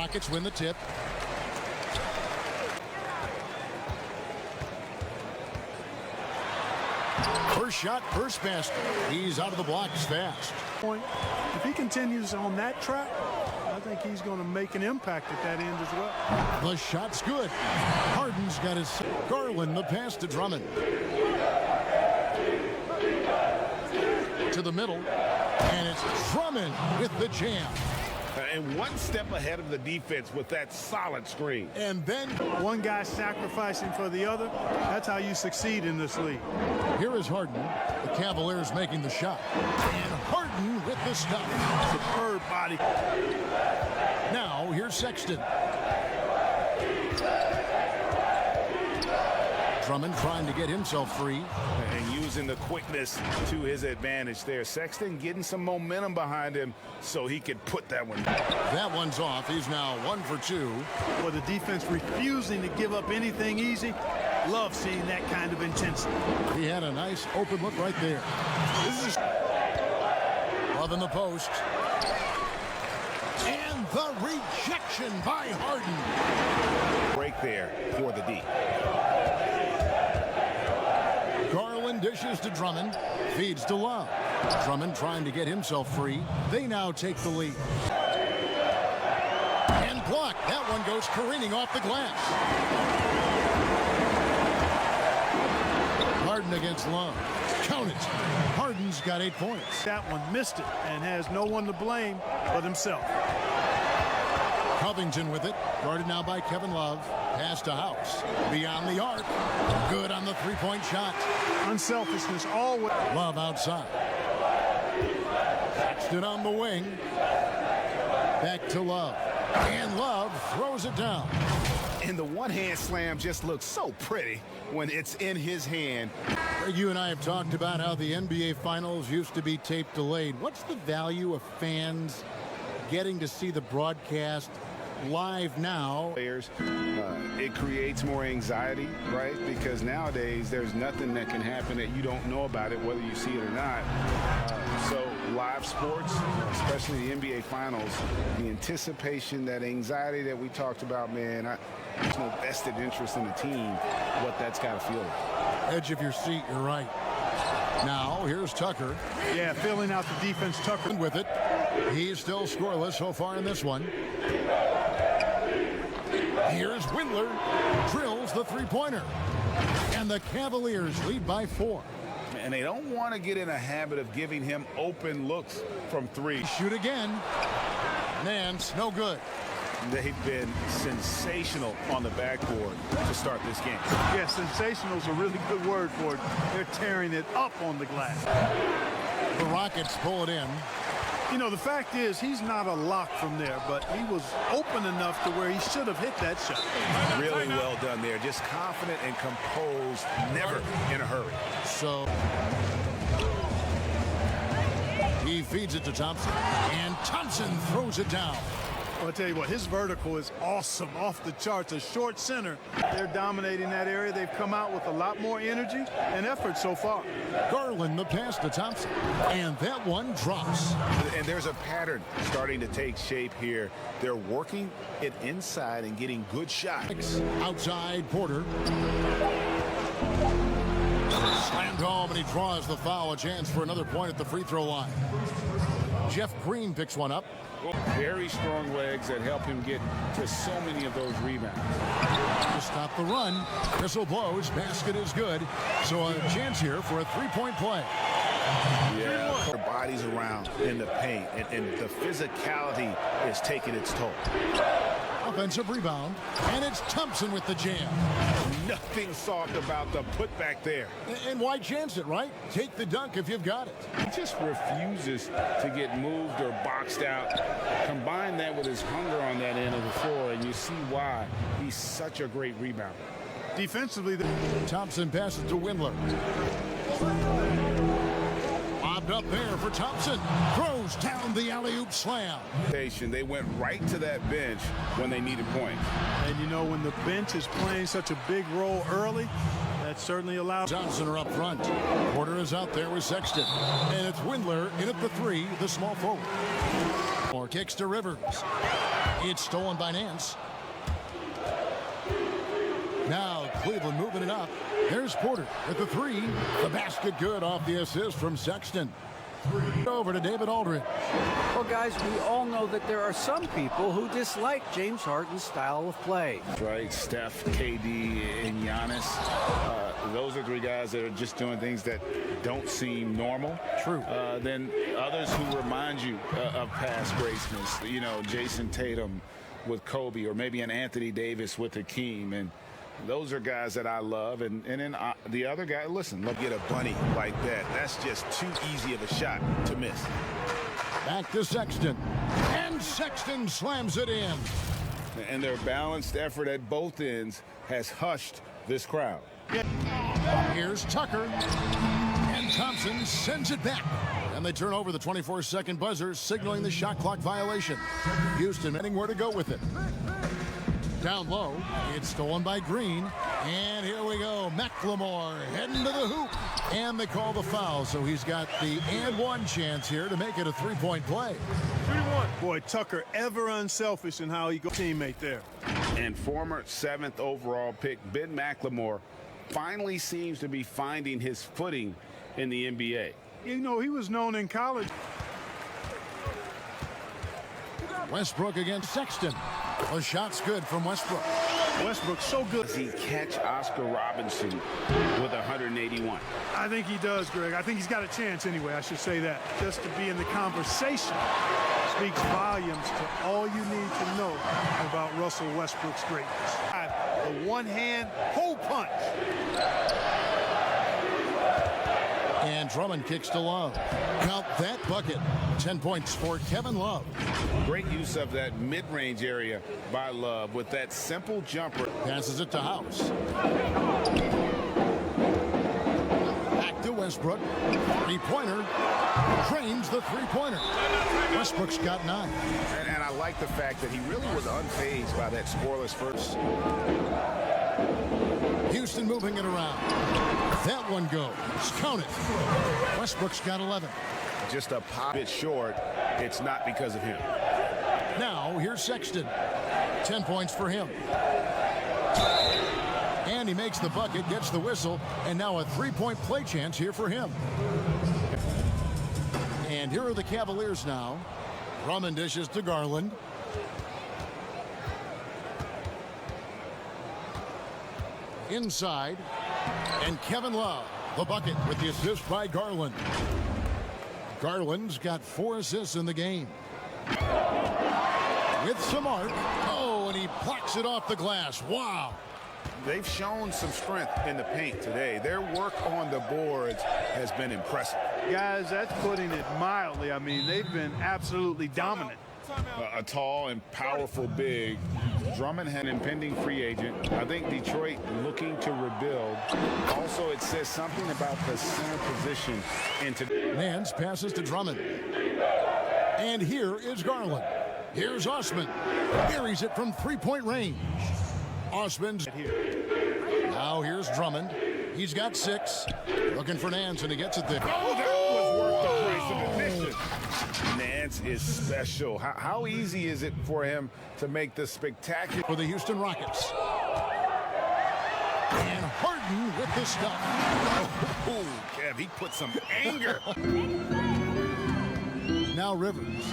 Rockets win the tip. First shot, first basket. He's out of the blocks fast. If he continues on that track, I think he's going to make an impact at that end as well. The shot's good. Harden's got his. Garland, the pass to Drummond. To the middle. And it's Drummond with the jam. And one step ahead of the defense with that solid screen. And then one guy sacrificing for the other. That's how you succeed in this league. Here is Harden. The Cavaliers making the shot. And Harden with the stop. Superb body. Now here's Sexton. Drummond trying to get himself free. And using the quickness to his advantage there. Sexton getting some momentum behind him so he could put that one down. That one's off. He's now 1 for 2. For the defense refusing to give up anything easy. Love seeing that kind of intensity. He had a nice open look right there. This is Love in the post. And the rejection by Harden. Break there for the D. Garland dishes to Drummond. Feeds to Love. Drummond trying to get himself free. They now take the lead. And blocked. That one goes careening off the glass. Harden against Love. Count it. Harden's got 8 points. That one missed it and has no one to blame but himself. Covington with it. Guarded now by Kevin Love. Pass to House. Beyond the arc. Good on the three-point shot. Unselfishness always. Love outside. Sexton on the wing. Back to Love. And Love throws it down. And the one-hand slam just looks so pretty when it's in his hand. You and I have talked about how the NBA Finals used to be tape delayed. What's the value of fans getting to see the broadcast live now? It creates more anxiety, right? Because nowadays there's nothing that can happen that you don't know about it, whether you see it or not. So live sports, especially the NBA Finals, the anticipation, that anxiety that we talked about, man, there's no vested interest in the team, what that's got to feel like. Edge of your seat, you're right. Now, here's Tucker. Yeah, filling out the defense. Tucker with it. He's still scoreless so far in this one. Here's Windler. Drills the three-pointer. And the Cavaliers lead by 4. And they don't want to get in a habit of giving him open looks from 3. Shoot again. Nance, no good. They've been sensational on the backboard to start this game. Yeah, sensational is a really good word for it. They're tearing it up on the glass. The Rockets pull it in. You know, the fact is, he's not a lock from there, but he was open enough to where he should have hit that shot. Really well done there. Just confident and composed, never in a hurry. So he feeds it to Thompson, and Thompson throws it down. Well, I'll tell you what, his vertical is awesome, off the charts. A short center. They're dominating that area. They've come out with a lot more energy and effort so far. Garland, the pass to Thompson, and that one drops. And there's a pattern starting to take shape here. They're working it inside and getting good shots. Outside, Porter. Slammed home, and he draws the foul. A chance for another point at the free throw line. Jeff Green picks one up. Very strong legs that help him get to so many of those rebounds. To stop the run, whistle blows, basket is good. So a chance here for a three-point play. Yeah, their bodies around in the paint, and the physicality is taking its toll. Offensive rebound, and it's Thompson with the jam. Nothing soft about the putback there. And why chance it, right? Take the dunk if you've got it. He just refuses to get moved or boxed out. Combine that with his hunger on that end of the floor, and you see why he's such a great rebounder. Defensively, Thompson passes to Windler. Lobbed up there for Thompson. Throws down the alley-oop slam. They went right to that bench when they needed points. and you know when the bench is playing such a big role early, that certainly allows. Johnson are up front. Porter is out there with Sexton. And it's Windler in at the three, the small forward. More kicks to Rivers. It's stolen by Nance. Now Cleveland moving it up. There's Porter at the three. The basket good off the assist from Sexton. Over to David Aldridge. Well, guys, we all know that there are some people who dislike James Harden's style of play. Right, Steph, KD, and Giannis. Those are three guys that are just doing things that don't seem normal. True. Then others who remind you of past greatness. You know, Jason Tatum with Kobe, or maybe an Anthony Davis with Hakeem. And those are guys that I love. And then the other guy, listen, look, Get a bunny like that. That's just too easy of a shot to miss. Back to Sexton. And Sexton slams it in. and their balanced effort at both ends has hushed this crowd. Here's Tucker. And Thompson sends it back. And they turn over the 24-second buzzer, signaling the shot clock violation. Houston knowing where to go with it. Down low, it's stolen by Green. And here we go. McLemore heading to the hoop. And they call the foul, so he's got the and one chance here to make it a three-point play. 3-1. Boy, Tucker ever unselfish in how he goes teammate there. And former 7th overall pick Ben McLemore finally seems to be finding his footing in the NBA. You know, he was known in college. Westbrook against Sexton. A shot's good from Westbrook. Westbrook's so good. Does he catch Oscar Robinson with 181? I think he does, Greg. I think he's got a chance anyway. I should say that. Just to be in the conversation speaks volumes to all you need to know about Russell Westbrook's greatness. A one-hand hole punch. And Drummond kicks to Love. Count that bucket. 10 points for Kevin Love. Great use of that mid-range area by Love with that simple jumper. Passes it to House. Back to Westbrook. Three-pointer. Drains the three-pointer. Westbrook's got 9. And I like the fact that he really was unfazed by that scoreless first. Houston moving it around. That one goes. Count it. Westbrook's got 11. Just a bit short. It's not because of him. Now, here's Sexton. 10 points for him. And he makes the bucket, gets the whistle, and now a three-point play chance here for him. And here are the Cavaliers now. Drummond dishes to Garland. Inside. And Kevin Love, the bucket with the assist by Garland. Garland's got 4 assists in the game. With some arc. Oh, and he blocks it off the glass. Wow. They've shown some strength in the paint today. Their work on the boards has been impressive. Guys, that's putting it mildly. I mean, they've been absolutely dominant. A tall and powerful big. Drummond, an impending free agent. I think Detroit looking to rebuild. Also, it says something about the center position. Nance passes to Drummond. And here is Garland. Here's Osman. Buries it from three-point range. Osman's here. Now here's Drummond. He's got 6. Looking for Nance, and he gets it there. Oh, that was worth the price of admission. Nance is special. How easy is it for him to make the spectacular For the Houston Rockets. And Harden with the stuff. Oh, Kev, he put some anger. Now Rivers.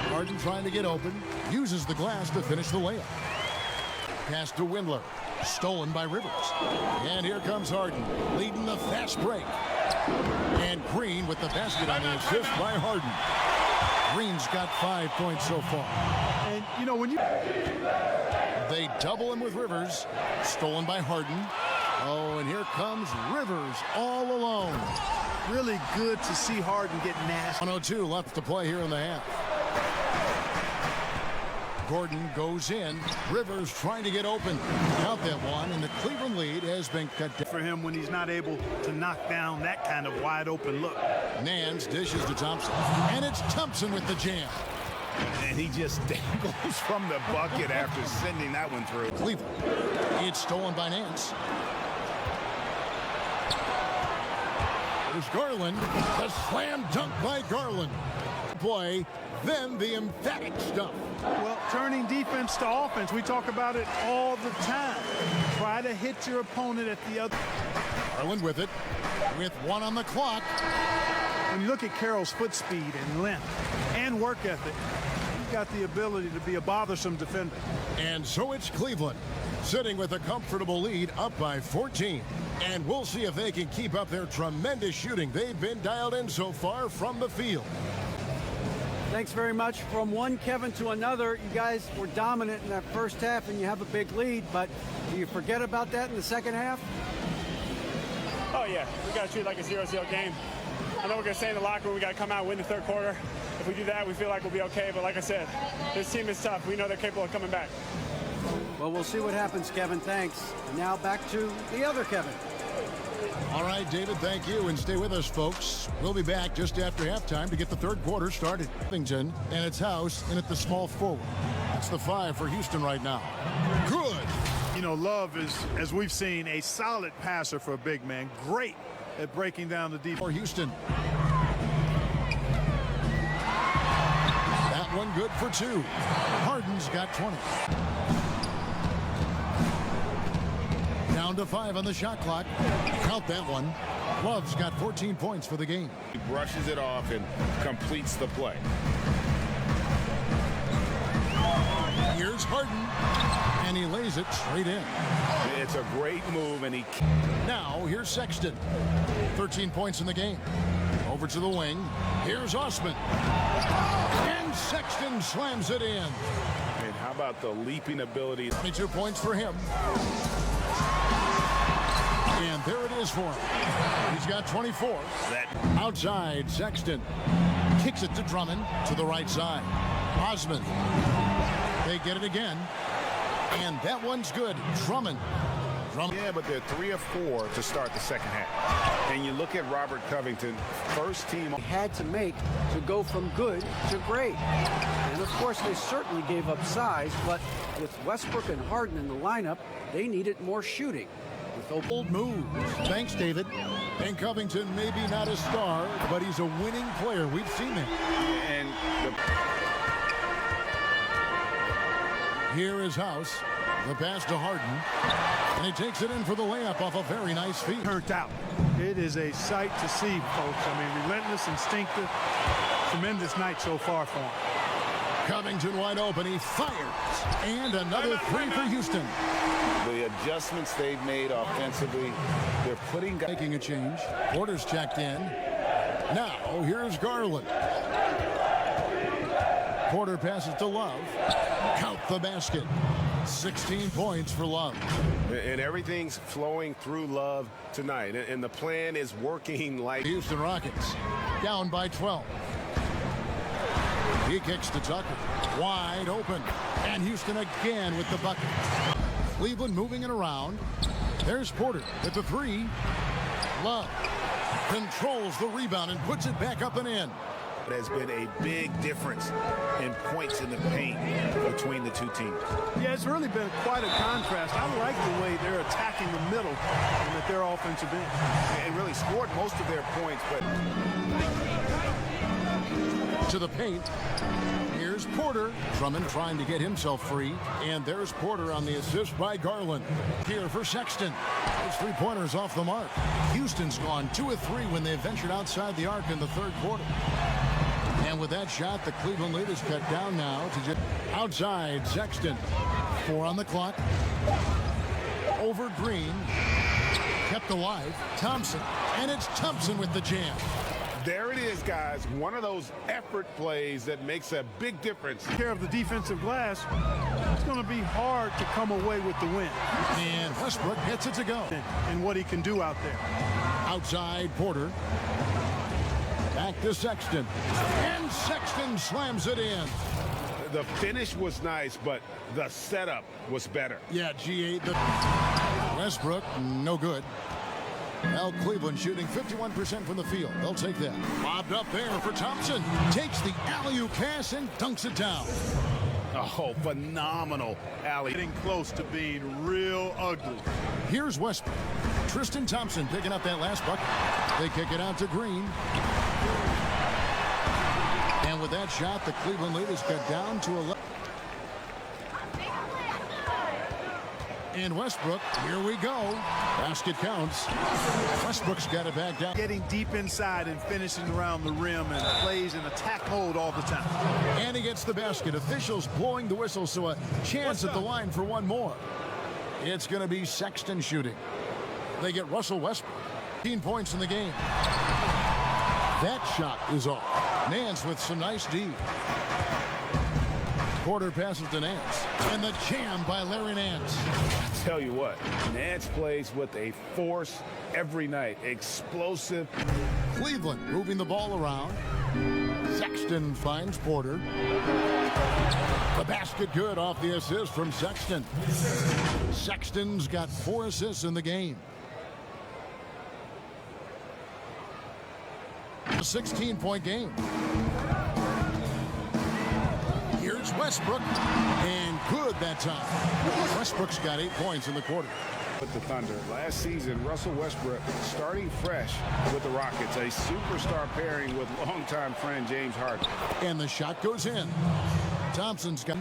Harden trying to get open. Uses the glass to finish the layup. Pass to Windler. Stolen by Rivers. And here comes Harden, leading the fast break. And Green with the basket on the assist by Harden. Green's got 5 points so far. And, you know, when you... They double him with Rivers. Stolen by Harden. Oh, and here comes Rivers all alone. Really good to see Harden get nasty. 1:02 left to play here in the half. Gordon goes in. Rivers trying to get open. Count that one, and the Cleveland lead has been cut down. For him when he's not able to knock down that kind of wide open look. Nance dishes to Thompson. And it's Thompson with the jam. And he just dangles from the bucket after sending that one through. Cleveland. It's stolen by Nance. There's Garland. The slam dunk by Garland. play, then the emphatic stuff. Well, turning defense to offense, we talk about it all the time. Try to hit your opponent at the other. Garland with it, with 1 on the clock. When you look at Carroll's foot speed and length and work ethic, he's got the ability to be a bothersome defender. And so it's Cleveland, sitting with a comfortable lead, up by 14. And we'll see if they can keep up their tremendous shooting. They've been dialed in so far from the field. Thanks very much. From one Kevin to another, you guys were dominant in that first half and you have a big lead, but do you forget about that in the second half? Oh yeah, we got to treat it like a 0-0 game. I know we're going to stay in the locker room. We got to come out and win the third quarter. If we do that, we feel like we'll be okay. But like I said, this team is tough. We know they're capable of coming back. Well, we'll see what happens, Kevin. Thanks. And now back to the other Kevin. All right, David, thank you. And stay with us, folks. We'll be back just after halftime to get the third quarter started. Washington and its house in at the small forward. That's the 5 for Houston right now. Good. You know, Love is, as we've seen, a solid passer for a big man. Great at breaking down the defense. For Houston. That one good for 2. Harden's got 20. Down to 5 on the shot clock. Count that one. Love's got 14 points for the game. He brushes it off and completes the play. Here's Harden, and he lays it straight in. It's a great move, and he... Now, here's Sexton. 13 points in the game. Over to the wing. Here's Osman. And Sexton slams it in. And how about the leaping ability? 22 points for him. And there it is for him. He's got 24. Outside, Sexton. Kicks it to Drummond to the right side. Osman. They get it again. And that one's good. Drummond. Yeah, but they're 3 of 4 to start the second half. And you look at Robert Covington, first team. Had to make to go from good to great. And of course, they certainly gave up size, but with Westbrook and Harden in the lineup, they needed more shooting. With old moves. Thanks, David. And Covington may be not a star, but he's a winning player. We've seen that. And here is House. The pass to Harden. And he takes it in for the layup off a very nice feed. Turned out. It is a sight to see, folks. I mean, relentless, instinctive, tremendous night so far for him. Covington wide open. He fires. And another 3 for Houston. the adjustments they've made offensively, they're making a change. Porter's checked in. Now, here's Garland. Porter passes to Love. Count the basket. 16 points for Love. And everything's flowing through Love tonight. And the plan is working like... Houston Rockets down by 12. He kicks to Tucker. Wide open. And Houston again with the bucket. Cleveland moving it around. There's Porter at the three. Love controls the rebound and puts it back up and in. There's been a big difference in points in the paint between the two teams. Yeah, it's really been quite a contrast. I like the way they're attacking the middle and at their offensive end. And really scored most of their points, but... To the paint. Here's Porter. Drummond trying to get himself free. And there's Porter on the assist by Garland. Here for Sexton. His three-pointers off the mark. Houston's gone 2 of 3 when they ventured outside the arc in the third quarter. And with that shot, the Cleveland lead is cut down now to just outside Sexton. 4 on the clock. Over Green. Kept alive. Thompson. And it's Thompson with the jam. There it is, guys. One of those effort plays that makes a big difference. Care of the defensive glass, it's going to be hard to come away with the win. And Westbrook gets it to go. And what he can do out there. Outside Porter. Back to Sexton. And Sexton slams it in. The finish was nice, but the setup was better. Yeah, G8. Westbrook, no good. Well, Cleveland shooting 51% from the field. They'll take that. Lobbed up there for Thompson. Takes the alley-oop pass and dunks it down. Oh, phenomenal alley. Getting close to being real ugly. Here's Westbrook. Tristan Thompson picking up that last bucket. They kick it out to Green. And with that shot, the Cleveland lead is cut down to 11. And Westbrook, here we go. Basket counts. Westbrook's got it back down. Getting deep inside and finishing around the rim and plays in attack mode all the time. And he gets the basket. Officials blowing the whistle, so a chance at the line for one more. It's going to be Sexton shooting. They get Russell Westbrook. 15 points in the game. That shot is off. Nance with some nice D. Porter passes to Nance. And the jam by Larry Nance. I tell you what, Nance plays with a force every night. Explosive. Cleveland moving the ball around. Sexton finds Porter. The basket good off the assist from Sexton. Sexton's got 4 assists in the game. A 16-point game. Here's Westbrook, and good that time. Westbrook's got 8 points in the quarter. With the Thunder. Last season, Russell Westbrook starting fresh with the Rockets, a superstar pairing with longtime friend James Harden. And the shot goes in. Thompson's got.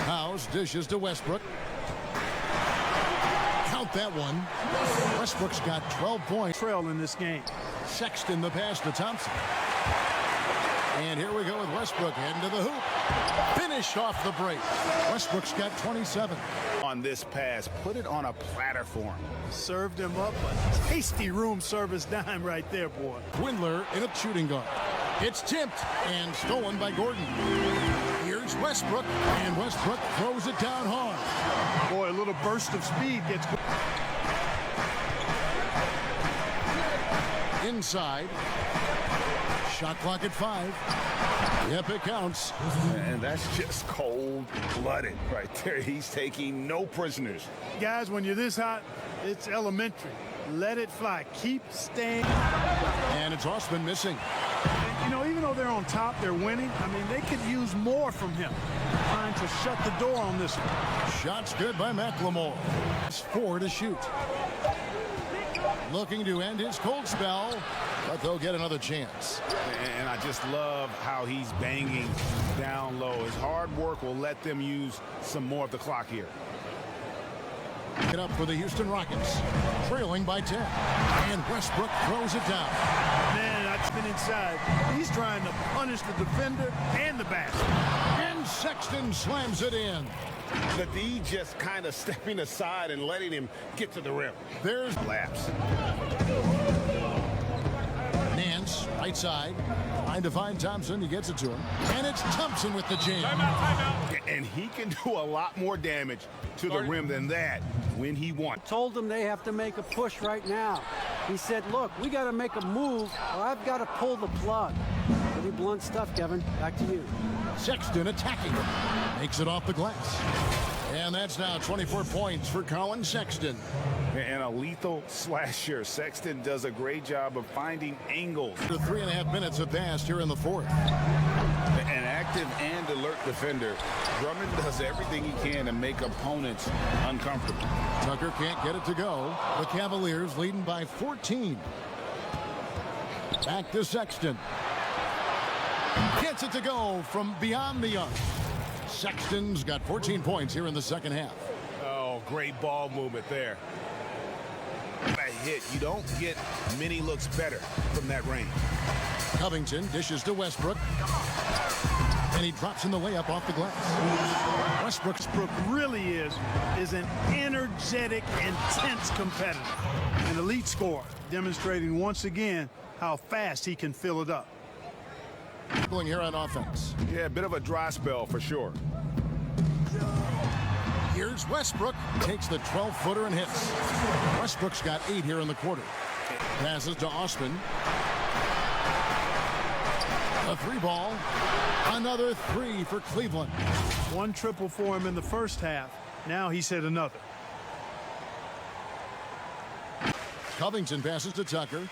House dishes to Westbrook. Count that one. Westbrook's got 12 points. Trail in this game. Sexton the pass to Thompson. And here we go with Westbrook heading to the hoop. Finish off the break. Westbrook's got 27. On this pass, put it on a platter for him. Served him up a tasty room service dime right there, boy. Windler in a shooting guard. It's tipped and stolen by Gordon. Here's Westbrook, and Westbrook throws it down hard. Boy, a little burst of speed gets. Inside. Shot clock at 5. Yep, it counts. And that's just cold-blooded right there. He's taking no prisoners. Guys, when you're this hot, it's elementary. Let it fly. Keep staying. And it's Osman missing. You know, even though they're on top, they're winning. I mean, they could use more from him. Trying to shut the door on this one. Shot's good by McLemore. It's 4 to shoot. Looking to end his cold spell, but they'll get another chance. And I just love how he's banging down low. His hard work will let them use some more of the clock here. Get up for the Houston Rockets, trailing by 10. And Westbrook throws it down. Man, that's been inside. He's trying to punish the defender and the basket. And Sexton slams it in. The D just kind of stepping aside and letting him get to the rim. There's Lapse. Nance, right side. Trying to find Thompson. He gets it to him. And it's Thompson with the jam. Timeout. And he can do a lot more damage to the rim than that when he wants. Told them they have to make a push right now. He said, look, we got to make a move or I've got to pull the plug. Pretty blunt stuff, Kevin. Back to you. Sexton attacking him. Makes it off the glass. And that's now 24 points for Colin Sexton. And a lethal slasher. Sexton does a great job of finding angles. The 3.5 minutes have passed here in the fourth. An active and alert defender. Drummond does everything he can to make opponents uncomfortable. Tucker can't get it to go. The Cavaliers leading by 14. Back to Sexton. Gets it to go from beyond the arc. Sexton's got 14 points here in the second half. Oh, great ball movement there. That hit. You don't get many looks better from that range. Covington dishes to Westbrook. And he drops in the layup off the glass. Westbrook really is an energetic, intense competitor. An elite scorer, demonstrating once again how fast he can fill it up. Going here on offense. Yeah, a bit of a dry spell for sure. Here's Westbrook. Takes the 12-footer and hits. Westbrook's got 8 here in the quarter. Passes to Osman. A 3-ball. Another 3 for Cleveland. 1 triple for him in the first half. Now he's hit another. Covington passes to Tucker.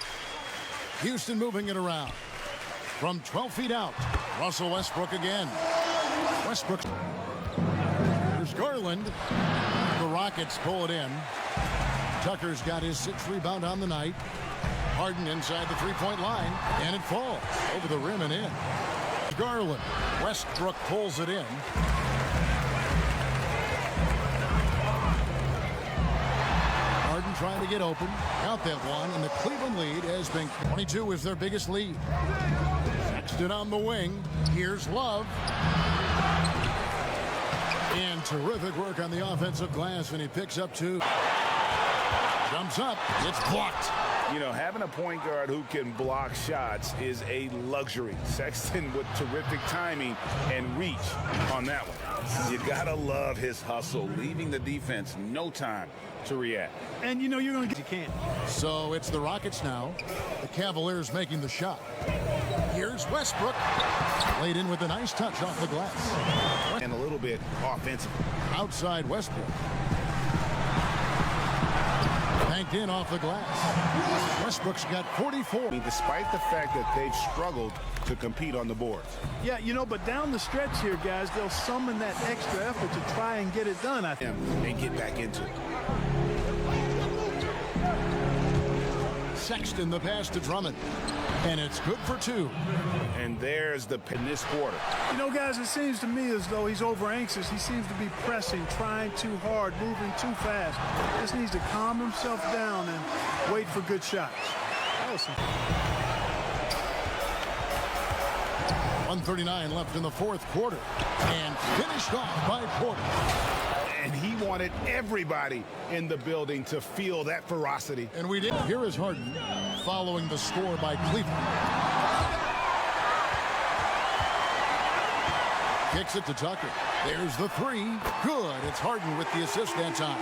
Houston moving it around. From 12 feet out, Russell Westbrook again. Westbrook. Here's Garland. The Rockets pull it in. Tucker's got his 6th rebound on the night. Harden inside the three-point line, and it falls over the rim and in. Garland. Westbrook pulls it in. Harden trying to get open. Out that one, and the Cleveland lead has been 22 is their biggest lead. Sexton on the wing. Here's Love. And terrific work on the offensive glass, and he picks up 2. Jumps up. It's blocked. You know, having a point guard who can block shots is a luxury. Sexton with terrific timing and reach on that one. You gotta love his hustle, leaving the defense no time to react. And you know you're going to get you can. So it's the Rockets now. The Cavaliers making the shot. Here's Westbrook. Laid in with a nice touch off the glass. And a little bit offensive. Outside Westbrook. Banked in off the glass. Westbrook's got 44. I mean, despite the fact that they've struggled to compete on the boards. Yeah, you know, but down the stretch here, guys, they'll summon that extra effort to try and get it done, I think. And get back into it. Sexton the pass to Drummond. And it's good for 2. And there's the in this quarter. You know, guys, it seems to me as though he's over anxious. He seems to be pressing, trying too hard, moving too fast. Just needs to calm himself down and wait for good shots. Awesome. 1:39 left in the fourth quarter. And finished off by Porter. And he wanted everybody in the building to feel that ferocity. And we did. Here is Harden following the score by Cleveland. Kicks it to Tucker. There's the 3. Good. It's Harden with the assist that time.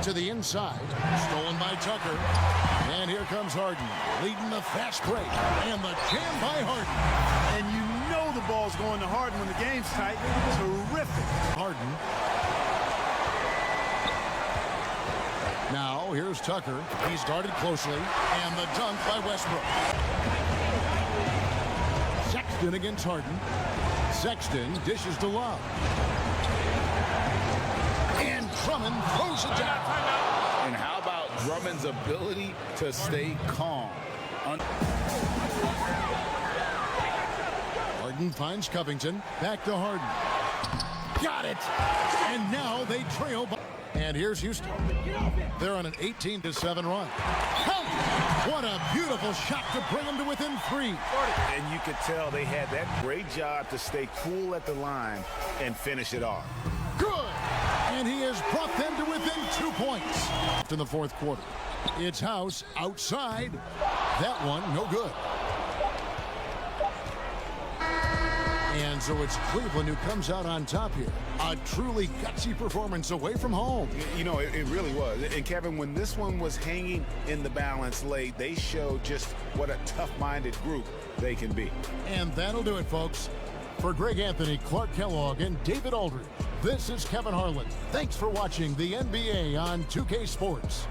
To the inside. Stolen by Tucker. And here comes Harden leading the fast break. And the jam by Harden. And you know the ball's going to Harden when the game's tight. Terrific. Harden. Now, here's Tucker. He's guarded closely. And the dunk by Westbrook. Sexton against Harden. Sexton dishes to Love. And Drummond throws it down. And how about Drummond's ability to stay calm? Harden finds Covington. Back to Harden. Got it. And now they trail. And here's Houston. They're on an 18-7 run. What a beautiful shot to bring them to within 3. And you could tell they had that great job to stay cool at the line and finish it off. Good. And he has brought them to within 2 points. In the fourth quarter. It's House outside. That one, no good. And so it's Cleveland who comes out on top here. A truly gutsy performance away from home. You know, it really was. And Kevin, when this one was hanging in the balance late, they showed just what a tough-minded group they can be. And that'll do it, folks. For Greg Anthony, Clark Kellogg, and David Aldridge, this is Kevin Harlan. Thanks for watching the NBA on 2K Sports.